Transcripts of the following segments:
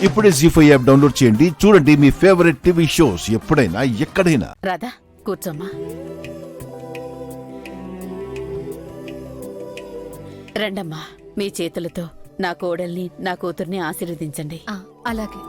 ఇప్పుడే జీ5 app download చేయండి. చూడండి మీ ఫేవరెట్ టీవీ షోస్ ఎప్పుడైనా ఎక్కడైనా. రాధా కూర్చోమ్మా. రండమ్మా, మీ చేతులతో నా కోడల్ని నా కూతుర్ని ఆశీర్వదించండి. అలాగే.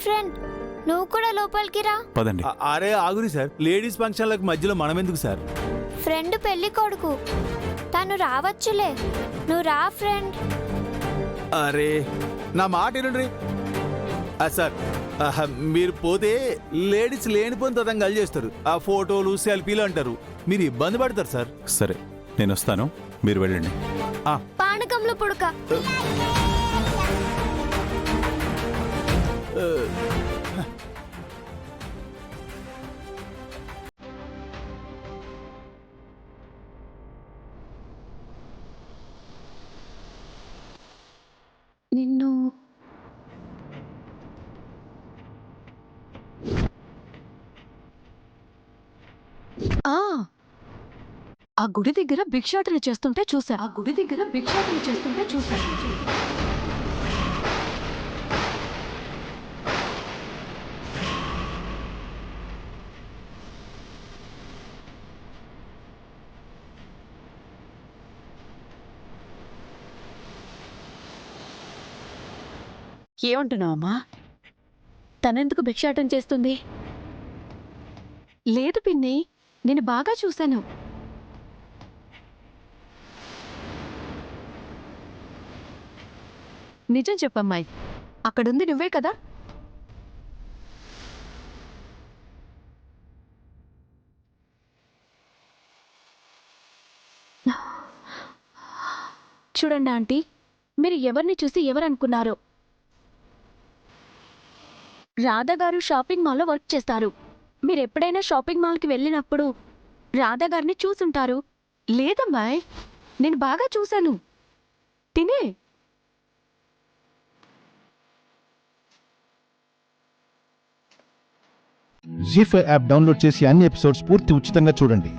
ఫ్రెండ్ నువ్వు కూడా లోపలికి రా. పదండి. అరే ఆగురి సార్, లేడీస్ ఫంక్షన్లకు మధ్యలో మనం ఎందుకు సార్? ఫ్రెండ్ పెళ్లి కొడుకు, తను రావచ్చులే. నువ్వు రా ఫ్రెండ్. అరే నా మాట ఏంటండ్రి సార్, మీరు పోతే లేడీస్ లేనిపోయిన తదంగాలు చేస్తారు. ఆ ఫోటోలు సెల్ఫీలు అంటారు, మీరు ఇబ్బంది పడతారు సార్. సరే నేను వస్తాను, మీరు వెళ్ళండి. పానకంలో పుడక. నిన్ను ఆ గుడి దగ్గర భిక్షాటన చేస్తుంటే చూసా. ఏమంటున్నావమ్మా? తనెందుకు భిక్షాటం చేస్తుంది? లేదు పిన్ని, నేను బాగా చూశాను. నిజం చెప్పమ్మాయి, అక్కడుంది నువ్వే కదా? చూడండి ఆంటీ, మీరు ఎవరిని చూసి ఎవరనుకున్నారు? రాధా గారు షాపింగ్ మాల్లో వర్క్ చేస్తారు. మీరు ఎప్పుడైనా షాపింగ్ మాల్కి వెళ్ళినప్పుడు రాధా గారిని చూసుంటారు. లేదమ్మాయ్, నేను బాగా చూశాను. తినే జీ5 యాప్ డౌన్లోడ్ చేసి అన్ని ఎపిసోడ్స్ పూర్తి ఉచితంగా చూడండి.